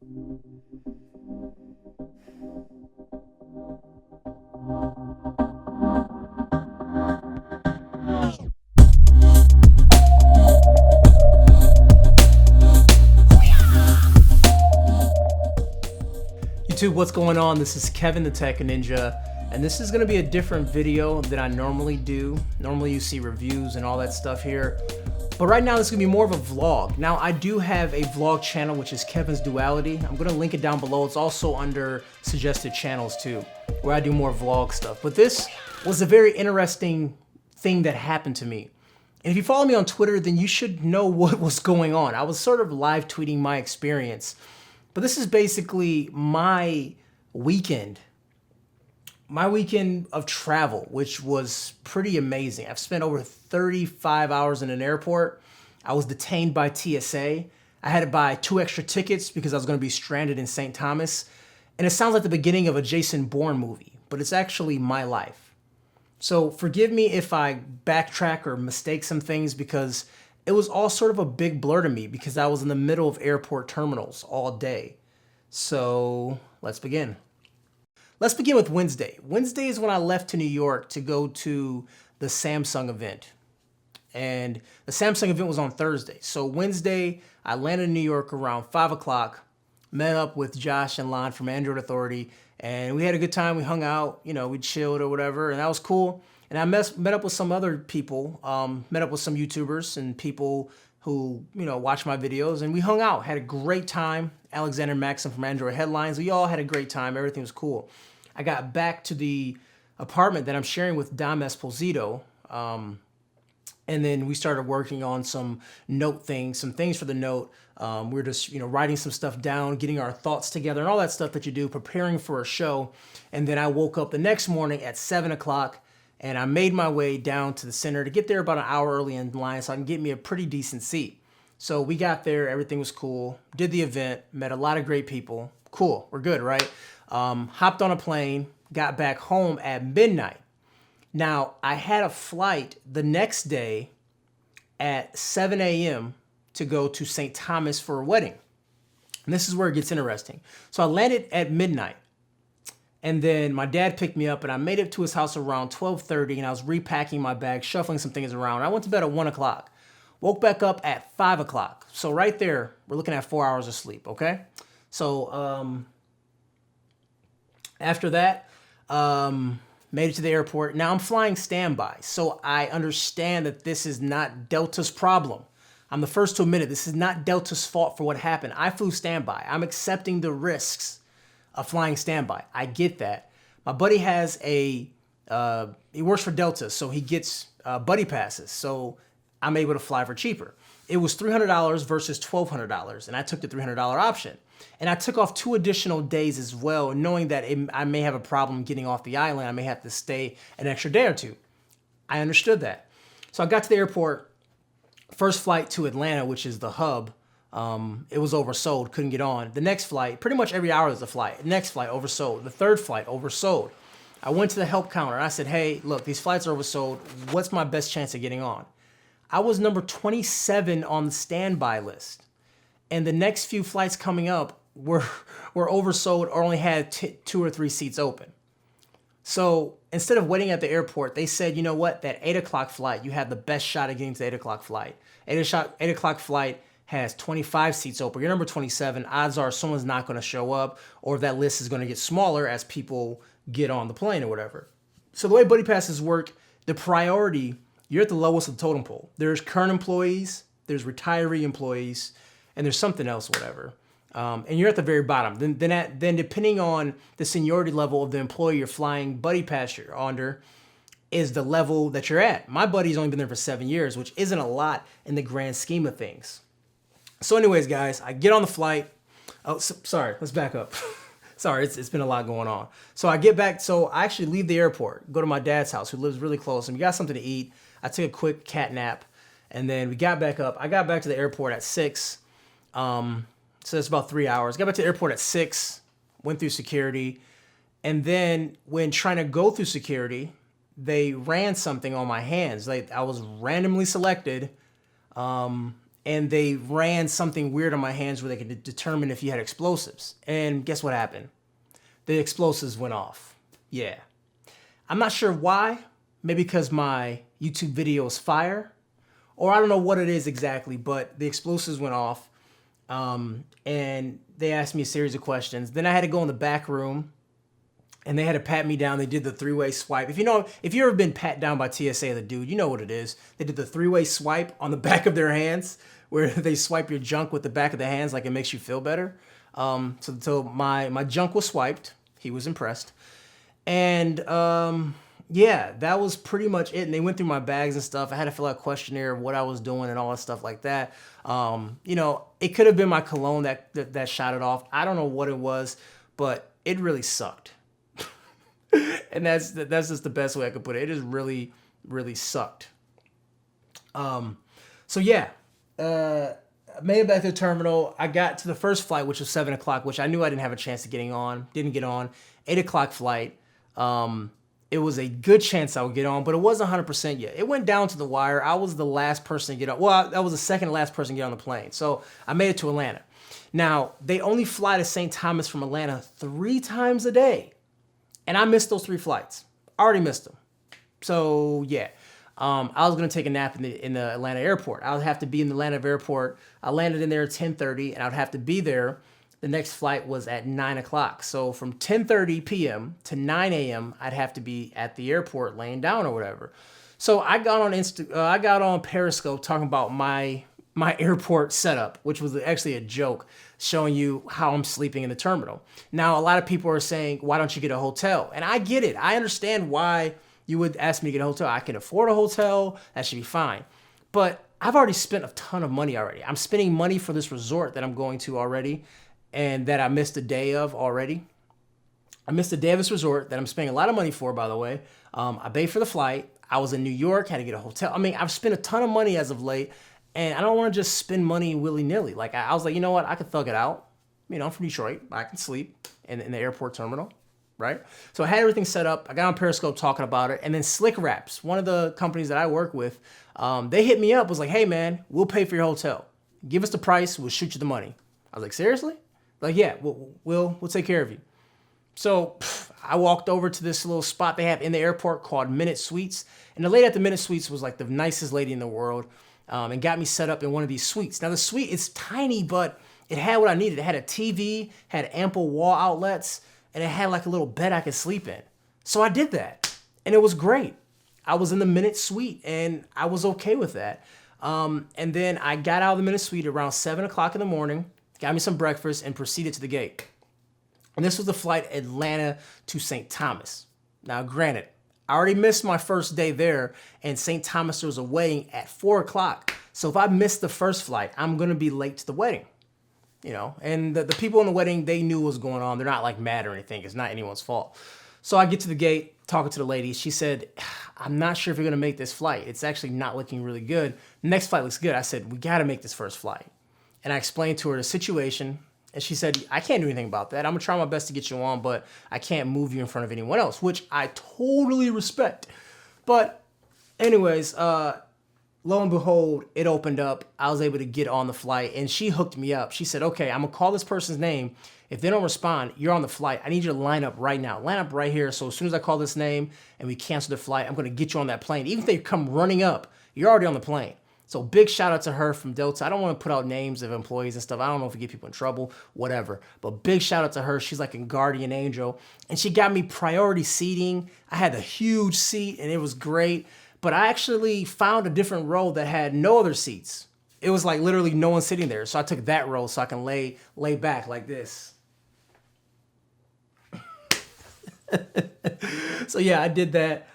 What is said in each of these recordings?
YouTube, what's going on? This is Kevin the Tech Ninja, and this is going to be a different video than I normally do. Normally you see reviews and all that stuff here, but right now this is going to be more of a vlog. Now I do have a vlog channel, which is Kevin's Duality. I'm going to link it down below. It's also under suggested channels too, where I do more vlog stuff. But this was a very interesting thing that happened to me. And if you follow me on Twitter, then you should know what was going on. I was sort of live tweeting my experience. But this is basically my weekend of travel, which was pretty amazing. I've spent over 35 hours in an airport. I was detained by TSA. I had to buy 2 extra tickets because I was going to be stranded in St. Thomas. And it sounds like the beginning of a Jason Bourne movie, but it's actually my life. So forgive me if I backtrack or mistake some things, because it was all sort of a big blur to me because I was in the middle of airport terminals all day. So let's begin. Let's begin with Wednesday. Wednesday is when I left to New York to go to the Samsung event. And the Samsung event was on Thursday. So Wednesday, I landed in New York around 5 o'clock, met up with Josh and Lon from Android Authority, and we had a good time. We hung out, we chilled or whatever, and that was cool. And I met up with some other people, met up with some YouTubers and people who, watch my videos, and we hung out, had a great time. Alexander Maxim from Android Headlines, we all had a great time. Everything was cool. I got back to the apartment that I'm sharing with Dom Esposito, and then we started working on some things for the note. We're just, writing some stuff down, getting our thoughts together and all that stuff that you do, preparing for a show. And then I woke up the next morning at 7 o'clock, and I made my way down to the center to get there about an hour early in line so I can get me a pretty decent seat. So we got there, everything was cool, did the event, met a lot of great people. Cool, we're good, right? Hopped on a plane, got back home at midnight. Now, I had a flight the next day at 7 a.m. to go to St. Thomas for a wedding. And this is where it gets interesting. So I landed at midnight. And then my dad picked me up, and I made it to his house around 12:30, and I was repacking my bag, shuffling some things around. I went to bed at 1 o'clock. Woke back up at 5 o'clock. So right there, we're looking at 4 hours of sleep, okay? So after that, made it to the airport. Now I'm flying standby, so I understand that this is not Delta's problem. I'm the first to admit it. This is not Delta's fault for what happened. I flew standby. I'm accepting the risks of flying standby. I get that. My buddy has he works for Delta, so he gets buddy passes. So I'm able to fly for cheaper. It was $300 versus $1,200, and I took the $300 option. And I took off 2 additional days as well, knowing that I may have a problem getting off the island. I may have to stay an extra day or 2. I understood that. So I got to the airport, first flight to Atlanta, which is the hub. It was oversold, couldn't get on. The next flight, pretty much every hour there's a flight. The next flight, oversold. The third flight, oversold. I went to the help counter and I said, hey, look, these flights are oversold. What's my best chance of getting on? I was number 27 on the standby list. And the next few flights coming up were oversold or only had 2 or 3 seats open. So instead of waiting at the airport, they said, you know what, that 8 o'clock flight, you have the best shot at getting to the 8 o'clock flight. 8 o'clock flight has 25 seats open. You're number 27. Odds are someone's not going to show up, or that list is going to get smaller as people get on the plane or whatever. So the way buddy passes work, the priority, you're at the lowest of the totem pole. There's current employees, there's retiree employees, and there's something else, whatever. And you're at the very bottom. Then depending on the seniority level of the employee you're flying buddy pass you're under, is the level that you're at. My buddy's only been there for 7 years, which isn't a lot in the grand scheme of things. So anyways, guys, I get on the flight. Oh, sorry, let's back up. Sorry, it's been a lot going on. So I get back, so I actually leave the airport, go to my dad's house, who lives really close, and we got something to eat. I took a quick cat nap, and then we got back up. I got back to the airport at 6. So that's about 3 hours. Got back to the airport at 6, went through security, and then when trying to go through security, they ran something on my hands. I was randomly selected, and they ran something weird on my hands where they could determine if you had explosives. And guess what happened? The explosives went off. Yeah. I'm not sure why. Maybe because my YouTube video is fire, or I don't know what it is exactly, but the explosives went off. And they asked me a series of questions. Then I had to go in the back room and they had to pat me down. They did the three-way swipe. If you ever been pat down by TSA, the dude, you know what it is. They did the three-way swipe on the back of their hands where they swipe your junk with the back of the hands like it makes you feel better. So my junk was swiped. He was impressed. And yeah, that was pretty much it. And they went through my bags and stuff. I had to fill out a questionnaire of what I was doing and all that stuff like that. It could have been my cologne that shot it off. I don't know what it was, but it really sucked. And that's just the best way I could put it. It just really, really sucked. So yeah, I made it back to the terminal. I got to the first flight, which was 7 o'clock, which I knew I didn't have a chance of getting on. Didn't get on. 8 o'clock flight. It was a good chance I would get on, but it wasn't 100% yet. It went down to the wire. I was the last person to get on. Well, I was the second to last person to get on the plane. So I made it to Atlanta. Now, they only fly to St. Thomas from Atlanta 3 times a day. And I missed those 3 flights. I already missed them. So yeah, I was going to take a nap in the Atlanta airport. I would have to be in the Atlanta airport. I landed in there at 10:30 and I would have to be there. The next flight was at 9 o'clock. So from 10:30 p.m. to 9 a.m., I'd have to be at the airport laying down or whatever. So I got on Periscope talking about my airport setup, which was actually a joke, showing you how I'm sleeping in the terminal. Now, a lot of people are saying, why don't you get a hotel? And I get it. I understand why you would ask me to get a hotel. I can afford a hotel. That should be fine. But I've already spent a ton of money already. I'm spending money for this resort that I'm going to already, and that I missed a day of already. I missed a day of this resort that I'm spending a lot of money for, by the way. I paid for the flight. I was in New York, had to get a hotel. I mean, I've spent a ton of money as of late, and I don't want to just spend money willy-nilly. Like, I was like, you know what? I could thug it out. I'm from Detroit. I can sleep in the airport terminal, right? So I had everything set up. I got on Periscope talking about it. And then Slick Wraps, one of the companies that I work with, they hit me up, was like, hey, man, we'll pay for your hotel. Give us the price. We'll shoot you the money. I was like, seriously? Like, yeah, we'll take care of you. So I walked over to this little spot they have in the airport called Minute Suites. And the lady at the Minute Suites was like the nicest lady in the world, and got me set up in one of these suites. Now, the suite is tiny, but it had what I needed. It had a TV, had ample wall outlets, and it had like a little bed I could sleep in. So I did that, and it was great. I was in the Minute Suite, and I was okay with that. And then I got out of the Minute Suite around 7 o'clock in the morning, got me some breakfast, and proceeded to the gate. And this was the flight Atlanta to St. Thomas. Now, granted, I already missed my first day there, and St. Thomas was a wedding at 4 o'clock. So if I missed the first flight, I'm going to be late to the wedding. And the people in the wedding, they knew what was going on. They're not like mad or anything. It's not anyone's fault. So I get to the gate, talking to the lady. She said, I'm not sure if you're going to make this flight. It's actually not looking really good. Next flight looks good. I said, we got to make this first flight. And I explained to her the situation. And she said, I can't do anything about that. I'm going to try my best to get you on, but I can't move you in front of anyone else, which I totally respect. But anyways, lo and behold, it opened up. I was able to get on the flight, and she hooked me up. She said, okay, I'm going to call this person's name. If they don't respond, you're on the flight. I need you to line up right now. Line up right here. So as soon as I call this name and we cancel the flight, I'm going to get you on that plane. Even if they come running up, you're already on the plane. So big shout out to her from Delta. I don't want to put out names of employees and stuff. I don't know if we get people in trouble, whatever. But big shout out to her. She's like a guardian angel. And she got me priority seating. I had a huge seat and it was great. But I actually found a different row that had no other seats. It was like literally no one sitting there. So I took that row so I can lay back like this. So yeah, I did that.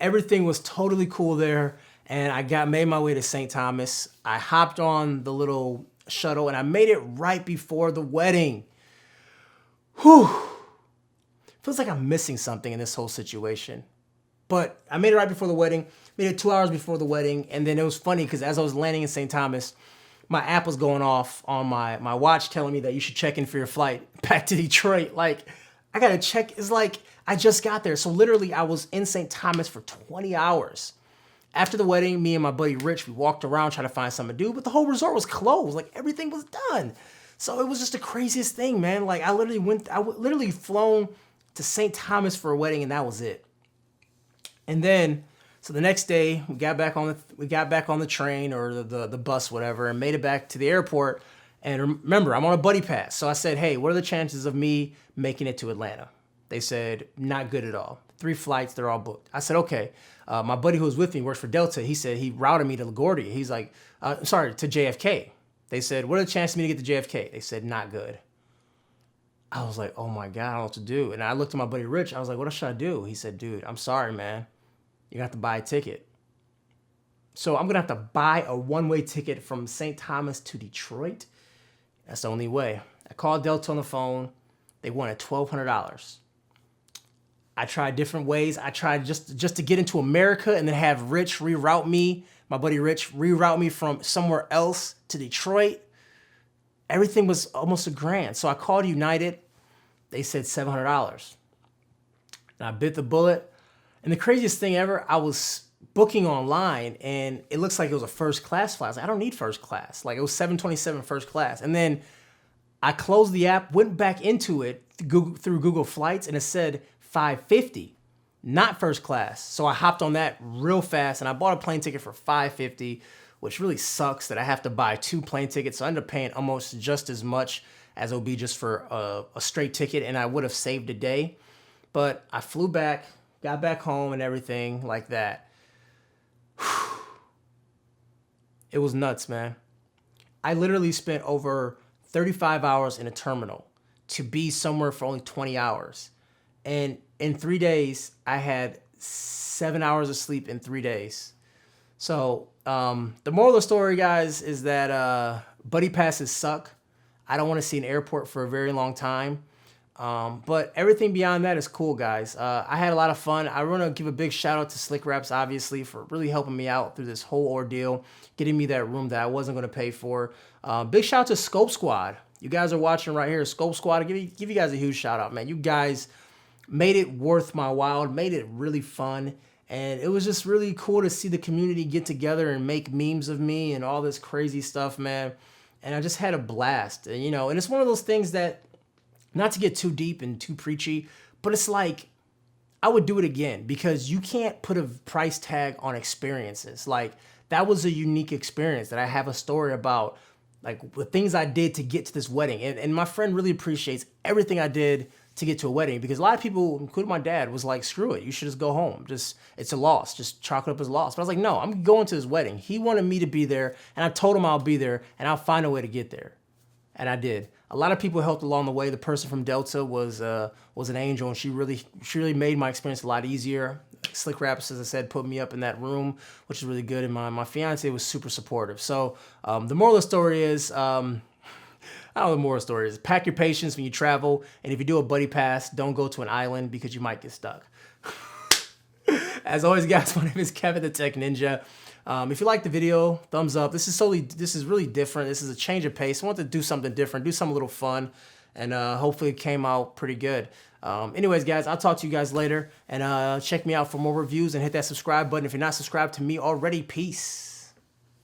Everything was totally cool there. And I made my way to St. Thomas. I hopped on the little shuttle and I made it right before the wedding. Whew. Feels like I'm missing something in this whole situation. But I made it right before the wedding, made it 2 hours before the wedding. And then it was funny because as I was landing in St. Thomas, my app was going off on my watch telling me that you should check in for your flight back to Detroit. Like, I got to check. It's like I just got there. So literally I was in St. Thomas for 20 hours. After the wedding, me and my buddy Rich, we walked around trying to find something to do, but the whole resort was closed. Like everything was done. So it was just the craziest thing, man. Like I literally flown to St. Thomas for a wedding, and that was it. And then, so the next day, we got back on the train or the bus, whatever, and made it back to the airport. And remember, I'm on a buddy pass. So I said, hey, what are the chances of me making it to Atlanta? They said, not good at all. 3 flights, they're all booked. I said, okay. My buddy who was with me works for Delta. He said he routed me to LaGuardia. He's like, to JFK. They said, what are the chances of me to get to JFK? They said, not good. I was like, oh my God, I don't know what to do. And I looked at my buddy Rich. I was like, what should I do? He said, dude, I'm sorry, man. You're going to have to buy a ticket. So I'm going to have to buy a one-way ticket from St. Thomas to Detroit. That's the only way. I called Delta on the phone. They wanted $1,200. I tried different ways. I tried just to get into America and then have Rich reroute me, my buddy Rich, reroute me from somewhere else to Detroit. Everything was almost $1,000. So I called United. They said $700. And I bit the bullet. And the craziest thing ever, I was booking online and it looks like it was a first class flight. I was like, I don't need first class. Like it was 727 first class. And then I closed the app, went back into it through Google Flights, and it said 550, not first class. So I hopped on that real fast and I bought a plane ticket for 550, which really sucks that I have to buy 2 plane tickets. So I ended up paying almost just as much as it would be just for a straight ticket, and I would have saved a day. But I flew back, got back home and everything like that. It was nuts, man. I literally spent over 35 hours in a terminal to be somewhere for only 20 hours. And in 3 days, I had 7 hours of sleep in 3 days. So the moral of the story, guys, is that buddy passes suck. I don't want to see an airport for a very long time. But everything beyond that is cool, guys. I had a lot of fun. I want to give a big shout out to Slick Raps, obviously, for really helping me out through this whole ordeal, getting me that room that I wasn't going to pay for. Big shout out to Scope Squad. You guys are watching right here. Scope Squad, give you guys a huge shout out, man. You guys made it worth my while, made it really fun. And it was just really cool to see the community get together and make memes of me and all this crazy stuff, man. And I just had a blast, and, and it's one of those things that, not to get too deep and too preachy, but it's like, I would do it again because you can't put a price tag on experiences. Like, that was a unique experience that I have a story about, like the things I did to get to this wedding. And my friend really appreciates everything I did to get to a wedding, because a lot of people, including my dad, was like, screw it, you should just go home. It's a loss. Just chalk it up as a loss. But I was like, no, I'm going to this wedding. He wanted me to be there, and I told him I'll be there, and I'll find a way to get there. And I did. A lot of people helped along the way. The person from Delta was an angel, and she really made my experience a lot easier. Slick Raps, as I said, put me up in that room, which is really good. And my fiance was super supportive. So the moral of the story is, I don't know, the moral story is pack your patience when you travel. And if you do a buddy pass, don't go to an island because you might get stuck. As always, guys, my name is Kevin the Tech Ninja. If you like the video, thumbs up. This is really different. This is a change of pace. I want to do something different, do something a little fun, and hopefully it came out pretty good. Anyways, guys, I'll talk to you guys later, and check me out for more reviews and hit that subscribe button if you're not subscribed to me already. Peace.